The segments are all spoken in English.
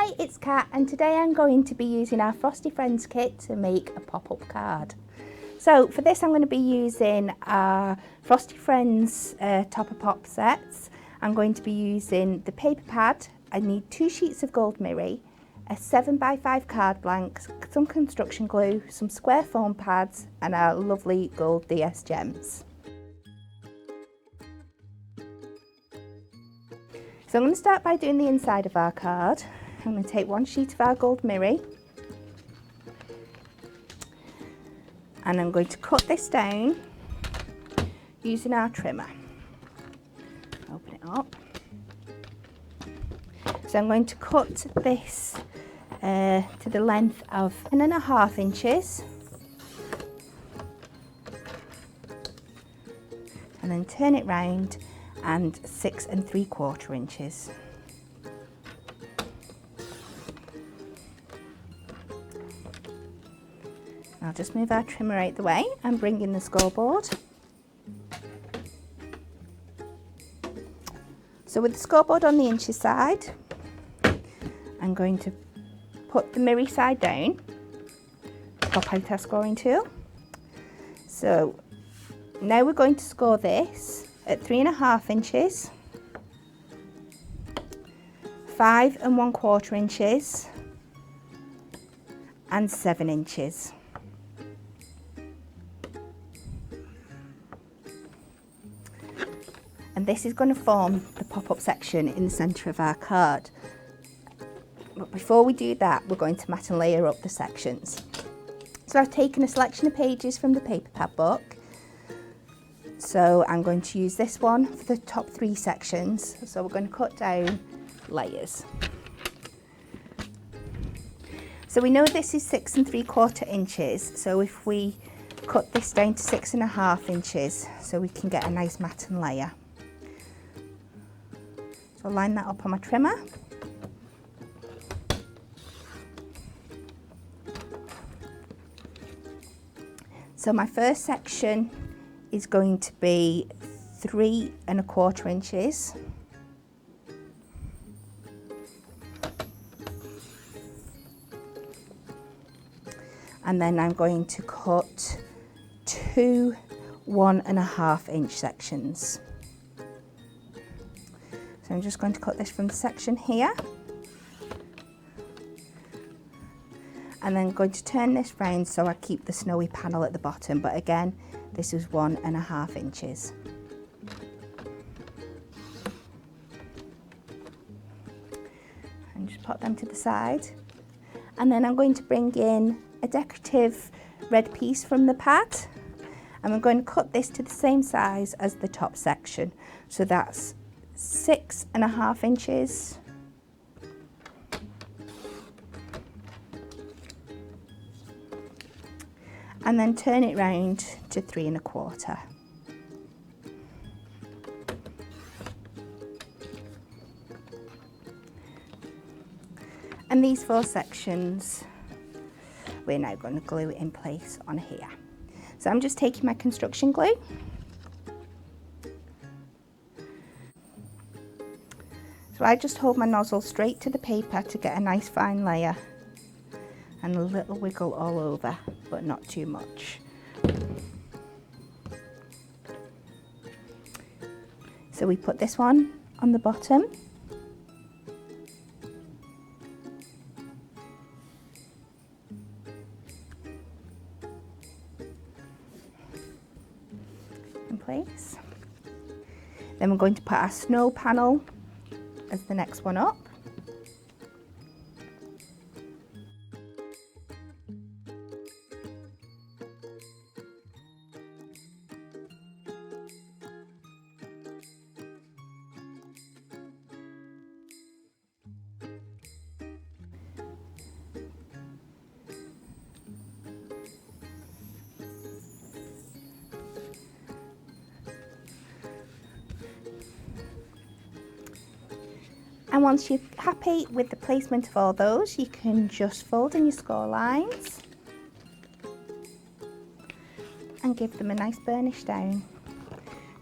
Hi, it's Kat, and today I'm going to be using our Frosty Friends kit to make a pop-up card. So for this I'm going to be using our Frosty Friends Topper Pop sets. I'm going to be using the paper pad. I need 2 sheets of gold mirri, a 7x5 card blank, some construction glue, some square foam pads and our lovely gold DS gems. So I'm going to start by doing the inside of our card. I'm going to take 1 sheet of our gold mirri and I'm going to cut this down using our trimmer. Open it up. So I'm going to cut this to the length of 10.5 inches and then turn it round and 6 3/4 inches. I'll just move our trimmer out the way and bring in the scoreboard. So with the scoreboard on the inches side, I'm going to put the mirri side down, pop out our scoring tool. So now we're going to score this at 3.5 inches, 5 1/4 inches and 7 inches. And this is going to form the pop-up section in the centre of our card. But before we do that, we're going to mat and layer up the sections. So I've taken a selection of pages from the paper pad book. So I'm going to use this one for the top 3 sections. So we're going to cut down layers. So we know this is 6 3/4 inches. So if we cut this down to 6.5 inches, so we can get a nice mat and layer. So I'll line that up on my trimmer. So my first section is going to be 3 1/4 inches. And then I'm going to cut 2 1.5 inch sections. So I'm just going to cut this from the section here. And then going to turn this round so I keep the snowy panel at the bottom, but again, this is 1.5 inches. And just put them to the side. And then I'm going to bring in a decorative red piece from the pad. And I'm going to cut this to the same size as the top section. So that's 6.5 inches. And then turn it round to 3 1/4. And these 4 sections, we're now going to glue in place on here. So I'm just taking my construction glue. So I just hold my nozzle straight to the paper to get a nice fine layer. And a little wiggle all over, but not too much. So we put this one on the bottom. In place. Then we're going to put our snow panel as the next one up. And once you're happy with the placement of all those, you can just fold in your score lines and give them a nice burnish down.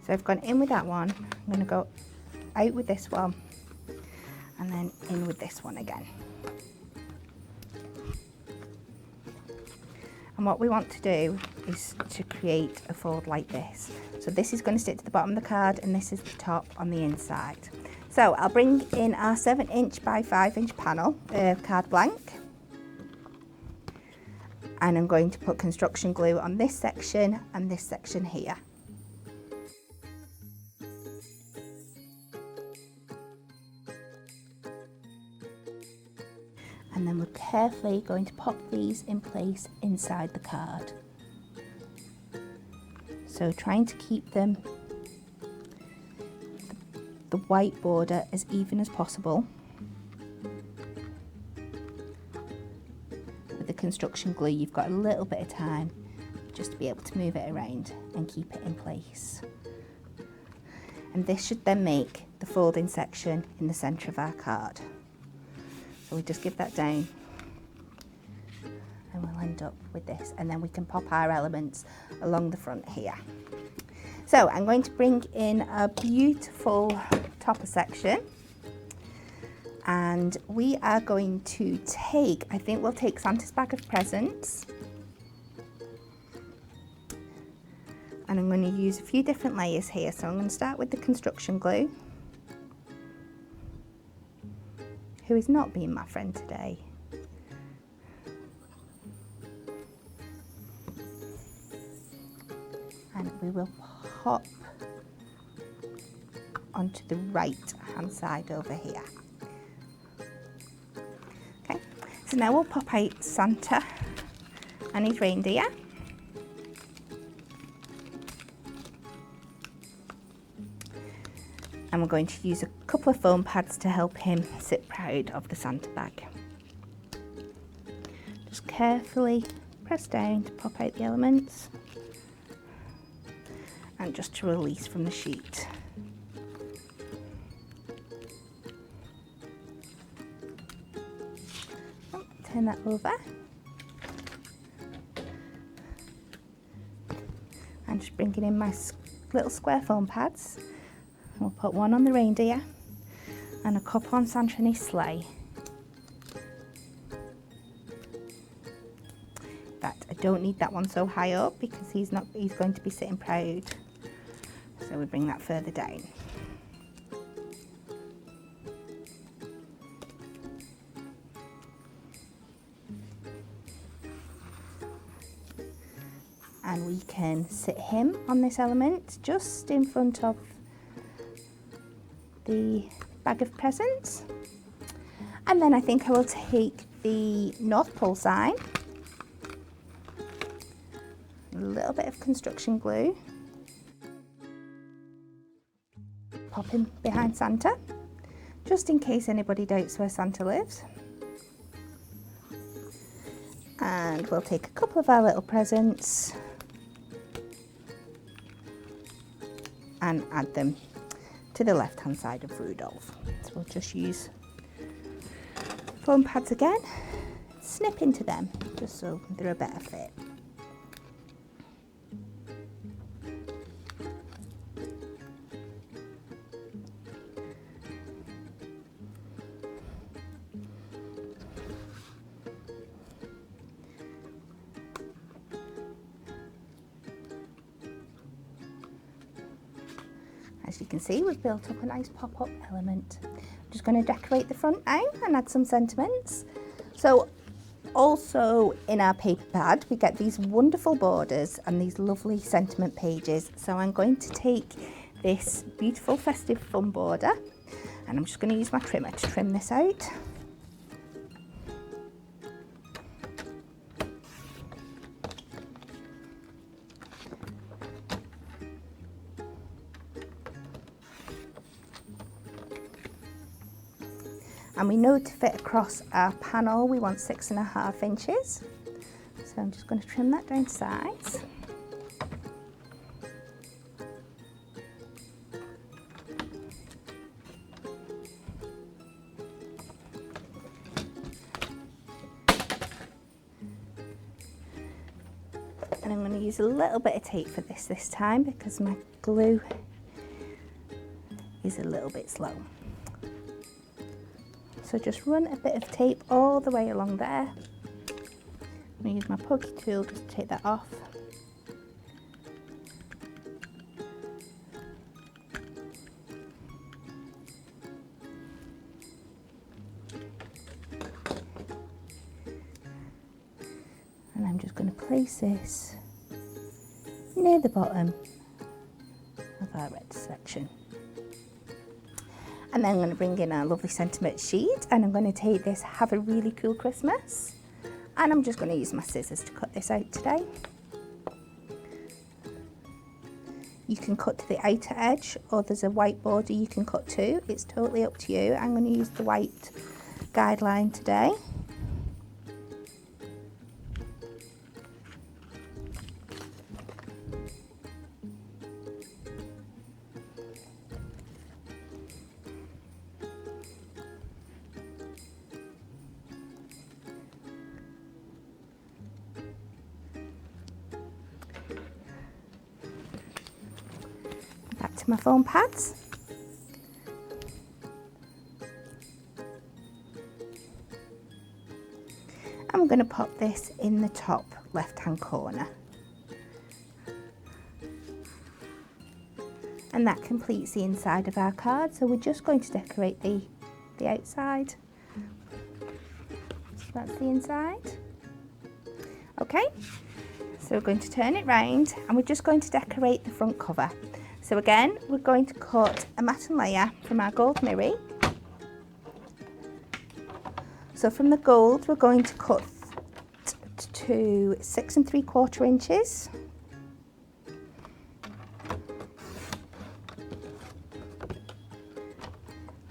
So I've gone in with that one, I'm going to go out with this one. and then in with this one again. And what we want to do is to create a fold like this. So this is going to stick to the bottom of the card, and this is the top on the inside. So I'll bring in our 7" by 5" panel, card blank. And I'm going to put construction glue on this section and this section here. And then we're carefully going to pop these in place inside the card. So trying to keep them, the white border, as even as possible. With the construction glue, you've got a little bit of time just to be able to move it around and keep it in place. And this should then make the folding section in the centre of our card. So we just give that down and we'll end up with this, and then we can pop our elements along the front here. So I'm going to bring in a beautiful topper section, and we are going to take, I think we'll take Santa's bag of presents, and I'm going to use a few different layers here. So I'm going to start with the construction glue, who is not being my friend today. And we will pop onto the right hand side over here. Okay, so now we'll pop out Santa and his reindeer. And we're going to use a couple of foam pads to help him sit proud of the Santa bag. Just carefully press down to pop out the elements and just to release from the sheet. Turn that over and just bringing in my little square foam pads. We'll put one on the reindeer and a couple on Santa and his sleigh. But I don't need that one so high up because he's going to be sitting proud. So we bring that further down. And we can sit him on this element just in front of the bag of presents. And then I think I will take the North Pole sign, a little bit of construction glue, pop him behind Santa, just in case anybody doubts where Santa lives. And we'll take a couple of our little presents and add them to the left hand side of Rudolph. So we'll just use foam pads again, snip into them just so they're a better fit. As you can see, we've built up a nice pop-up element. I'm just going to decorate the front now and add some sentiments. So also in our paper pad, we get these wonderful borders and these lovely sentiment pages. So I'm going to take this beautiful festive fun border and I'm just going to use my trimmer to trim this out. And we know to fit across our panel, we want 6.5 inches. So I'm just going to trim that down to size. And I'm going to use a little bit of tape for this time because my glue is a little bit slow. So just run a bit of tape all the way along there. I'm going to use my pokey tool just to take that off. And I'm just going to place this near the bottom of our red section. And then I'm going to bring in our lovely sentiment sheet, and I'm going to take this Have a Really Cool Christmas, and I'm just going to use my scissors to cut this out today. You can cut to the outer edge, or there's a white border you can cut to. It's totally up to you. I'm going to use the white guideline today. Back to my foam pads. I'm going to pop this in the top left hand corner. And that completes the inside of our card, so we're just going to decorate the outside. So that's the inside. Okay, so we're going to turn it round and we're just going to decorate the front cover. So again, we're going to cut a matte and layer from our gold mirri. So from the gold, we're going to cut to 6 3/4 inches.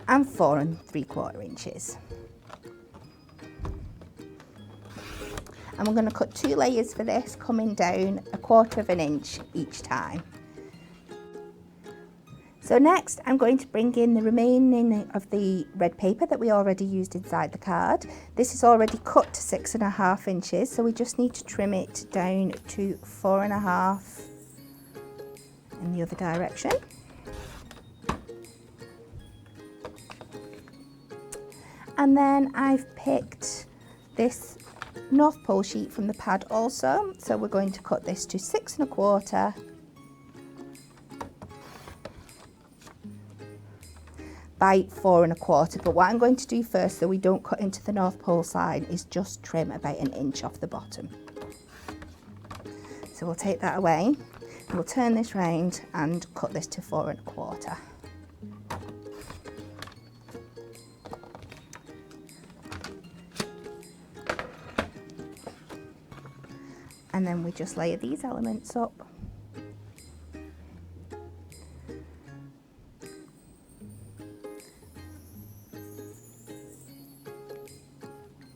And 4 3/4 inches. And we're going to cut 2 layers for this, coming down 1/4 inch each time. So next I'm going to bring in the remaining of the red paper that we already used inside the card. This is already cut to 6 1/2 inches, so we just need to trim it down to 4 1/2 in the other direction. And then I've picked this North Pole sheet from the pad also, so we're going to cut this to 6 1/4 by 4 1/4, but what I'm going to do first, so we don't cut into the North Pole side, is just trim about 1 inch off the bottom. So we'll take that away, and we'll turn this round and cut this to 4 1/4. And then we just layer these elements up.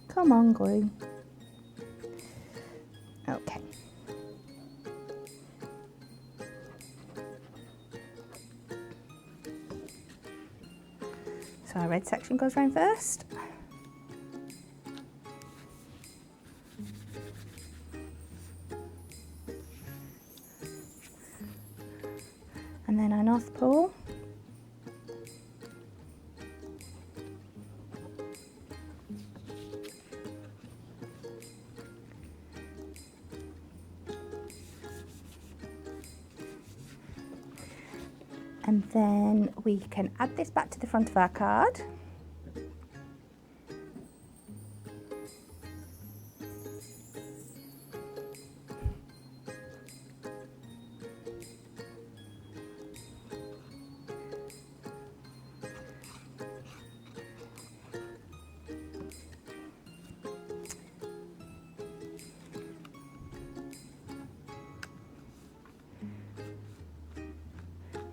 Come on, glue. Okay. So our red section goes round first. And then our North Pole. And then we can add this back to the front of our card.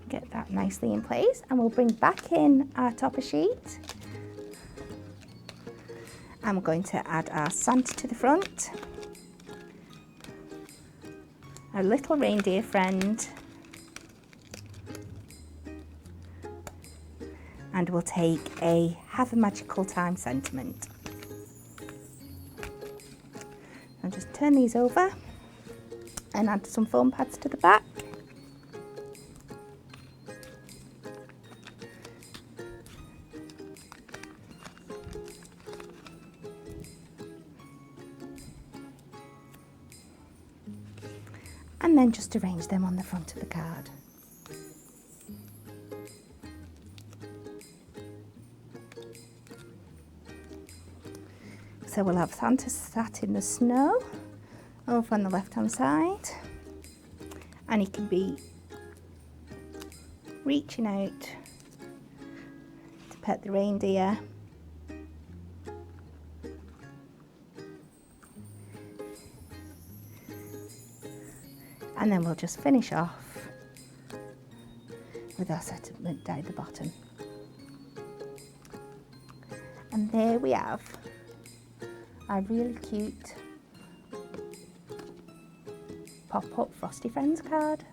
Get that nicely in place, and we'll bring back in our topper sheet. And we're going to add our Santa to the front, our little reindeer friend, and we'll take a Have a Magical Time sentiment. I'll just turn these over and add some foam pads to the back. and then just arrange them on the front of the card. So we'll have Santa sat in the snow over on the left hand side, and he can be reaching out to pet the reindeer. And then we'll just finish off with our sentiment down the bottom. And there we have our really cute pop-up Frosty Friends card.